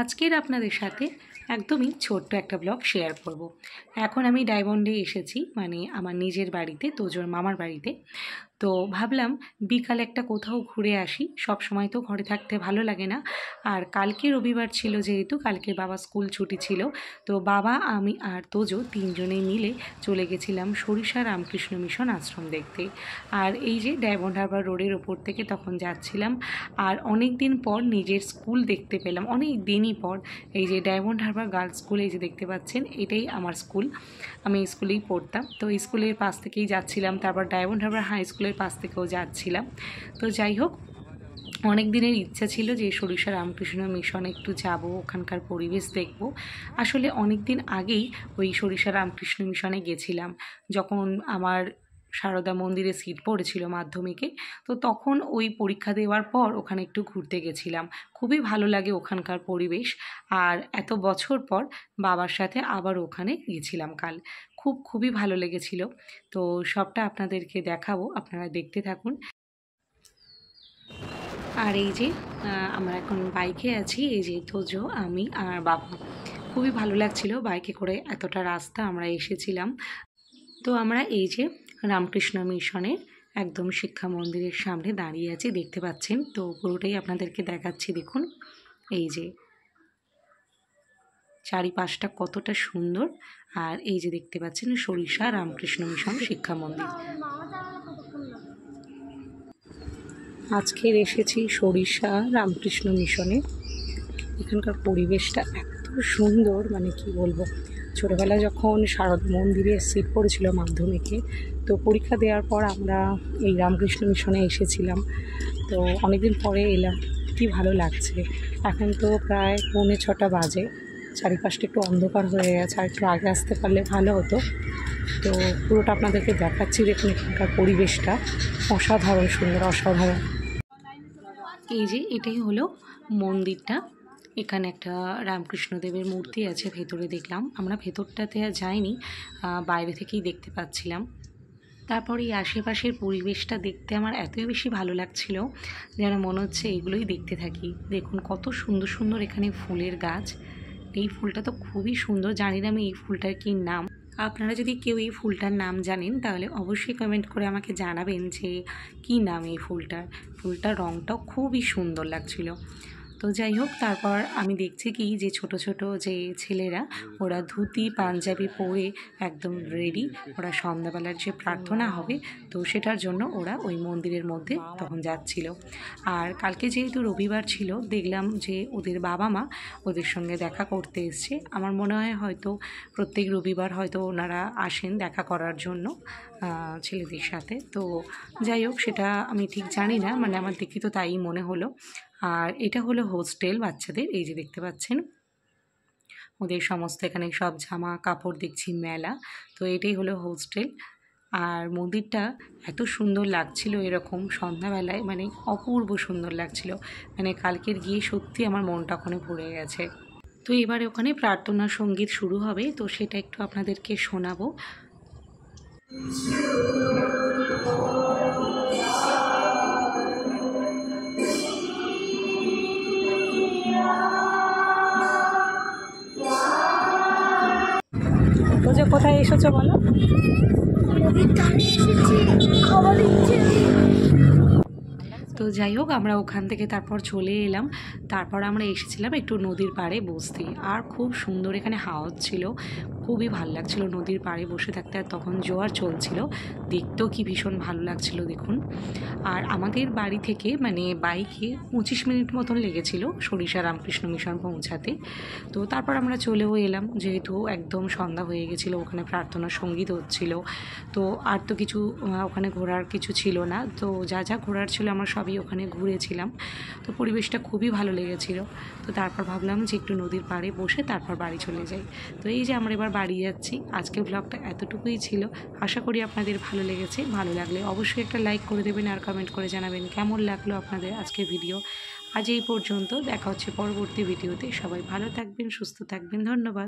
আজকের আপনাদের সাথে একদমই ছোট্ট একটা ব্লগ শেয়ার করব। এখন আমি ডায়মন্ডে এসেছি, মানে আমার নিজের বাড়িতে, তোজোর মামার বাড়িতে। তো ভাবলাম বিকাল একটা কোথাও ঘুরে আসি, সব সময় তো ঘরে থাকতে ভালো লাগে না। আর কালকে রবিবার ছিল, যেহেতু কালকে বাবা স্কুল ছুটি ছিল, তো বাবা, আমি আর তোজো তিনজনে মিলে চলে গেছিলাম সরিষা রামকৃষ্ণ মিশন আশ্রম দেখতে। আর এই যে ডায়মন্ড হারবার রোডের ওপর থেকে তখন যাচ্ছিলাম, আর অনেক দিন পর নিজের স্কুল দেখতে পেলাম, অনেক দিনই পর। এই যে ডায়মন্ড হারবার গার্লস স্কুল, এই যে দেখতে পাচ্ছেন, এটাই আমার স্কুল। আমি স্কুলেই পড়তাম, তো স্কুলের পাশ থেকেই যাচ্ছিলাম, তারপর ডায়মন্ড হারবার হাই স্কুলের পাশ থেকেও যাচ্ছিলাম। তো যাই হোক, অনেক দিনের ইচ্ছা ছিল যে সরিষা রামকৃষ্ণ মিশনে একটু যাব, ওখানকার পরিবেশ দেখব। আসলে অনেক দিন আগেই ওই সরিষা রামকৃষ্ণ মিশনে গেছিলাম, যখন আমার সারদা মন্দিরে সিট পড়েছিল মাধ্যমিকে। তো তখন ওই পরীক্ষা দেওয়ার পর ওখানে একটু ঘুরতে গেছিলাম। খুবই ভালো লাগে ওখানকার পরিবেশ। আর এত বছর পর বাবার সাথে আবার ওখানে গেছিলাম কাল। খুবই ভালো লেগেছিল। তো সবটা আপনাদেরকে দেখাবো, আপনারা দেখতে থাকুন। আর এই যে আমরা এখন বাইকে আছি, এই যে তোজো, আমি আর বাবা। খুবই ভালো লাগছিল বাইকে করে এতটা রাস্তা আমরা এসেছিলাম। তো আমরা এই যে রামকৃষ্ণ মিশনের একদম শিক্ষা মন্দিরের সামনে দাঁড়িয়ে আছি, দেখতে পাচ্ছেন। তো পুরোটাই আপনাদেরকে দেখাচ্ছি, দেখুন। এই যে চারিপাশটা কতটা সুন্দর। আর এই যে দেখতে পাচ্ছেন সরিষা রামকৃষ্ণ মিশন শিক্ষা মন্দির। আজকের এসেছি সরিষা রামকৃষ্ণ মিশনে। এখানকার পরিবেশটা এত সুন্দর, মানে কি বলবো। ছোটোবেলা যখন সারদা মন্দিরে সিট পড়েছিল মাধ্যমিকে, তো পরীক্ষা দেওয়ার পর আমরা এই রামকৃষ্ণ মিশনে এসেছিলাম। তো অনেকদিন পরে এলাম, কি ভালো লাগছে। এখন তো প্রায় 6:45 বাজে, চারিপাশটা একটু অন্ধকার হয়ে গেছে, আর একটু আগে আসতে পারলে ভালো হতো। তো পুরোটা আপনাদেরকে দেখাচ্ছি, দেখুন এখানকার পরিবেশটা অসাধারণ সুন্দর, অসাধারণ। এই যে এটাই হলো মন্দিরটা। এখানে একটা রামকৃষ্ণদেবের মূর্তি আছে, ভেতরে দেখলাম। আমরা ভেতরটাতে আর যাইনি, বাইরে থেকেই দেখতে পাচ্ছিলাম। তারপর এই আশেপাশের পরিবেশটা দেখতে আমার এতই বেশি ভালো লাগছিল, যেন মনে হচ্ছে এগুলোই দেখতে থাকি। দেখুন কত সুন্দর সুন্দর এখানে ফুলের গাছ। এই ফুলটা তো খুবই সুন্দর, জানি না আমি এই ফুলটার কী নাম। আপনারা যদি কেউ এই ফুলটার নাম জানেন তাহলে অবশ্যই কমেন্ট করে আমাকে জানাবেন যে কী নাম এই ফুলটার। ফুলটার রঙটাও খুবই সুন্দর লাগছিল। তো যাই হোক, তারপর আমি দেখছি কি যে ছোট ছোট যে ছেলেরা, ওরা ধুতি পাঞ্জাবি পরে একদম রেডি। ওরা সন্ধ্যাবেলার যে প্রার্থনা হবে, তো সেটার জন্য ওরা ওই মন্দিরের মধ্যে তখন যাচ্ছিল। আর কালকে যেহেতু রবিবার ছিল, দেখলাম যে ওদের বাবা মা ওদের সঙ্গে দেখা করতে এসছে। আমার মনে হয় হয়তো প্রত্যেক রবিবার হয়তো ওনারা আসেন দেখা করার জন্য ছেলেদের সাথে। তো যাই হোক, সেটা আমি ঠিক জানি না, মানে আমার দেখি তো তাই মনে হলো। আর এটা হলো হোস্টেল বাচ্চাদের, এই যে দেখতে পাচ্ছেন ওদের সমস্ত এখানে সব জামা কাপড় দেখছি মেলা। তো এটাই হলো হোস্টেল। আর মন্দিরটা এত সুন্দর লাগছিল এরকম সন্ধ্যাবেলায়, মানে অপূর্ব সুন্দর লাগছিল। মানে কালকের গিয়ে সত্যি আমার মনটা ওখানে ভরে গেছে। তো এবারে ওখানে প্রার্থনা সঙ্গীত শুরু হবে, তো সেটা একটু আপনাদেরকে শোনাবো। তো যে কোথায় এসেছো বলো? তো যাই হোক, আমরা ওখান থেকে তারপর চলে এলাম। তারপর আমরা এসেছিলাম একটু নদীর পাড়ে বসতে। আর খুব সুন্দর এখানে হাওয়া ছিল, খুবই ভালো লাগছিল নদীর পাড়ে বসে থাকতে। আর তখন জোয়ার চলছিল, দেখতেও কি ভীষণ ভালো লাগছিল দেখুন। আর আমাদের বাড়ি থেকে মানে বাইকে 25 মিনিট মতন লেগেছিল সরিষা রামকৃষ্ণ মিশন পৌঁছাতে। তো তারপর আমরা চলেও এলাম, যেহেতু একদম সন্ধ্যা হয়ে গেছিলো, ওখানে প্রার্থনা সঙ্গীত হচ্ছিল। তো আর তো কিছু ওখানে ঘোরার কিছু ছিল না। তো যা যা ঘোরার ছিল আমরা সবই ওখানে ঘুরেছিলাম। তো পরিবেশটা খুবই ভালো লেগেছিল। তো তারপর ভাবলাম যে একটু নদীর পাড়ে বসে তারপর বাড়ি চলে যাই। তো এই যে আমরা এবার বাড়ি যাচ্ছি। আজকের ব্লগটা এতটুকুই ছিল, আশা করি আপনাদের ভালো লেগেছে। ভালো লাগলে অবশ্যই একটা লাইক করে দেবেন আর কমেন্ট করে জানাবেন কেমন লাগলো আপনাদের আজকের ভিডিও। আজ এই পর্যন্ত, দেখা হচ্ছে পরবর্তী ভিডিওতে। সবাই ভালো থাকবেন, সুস্থ থাকবেন, ধন্যবাদ।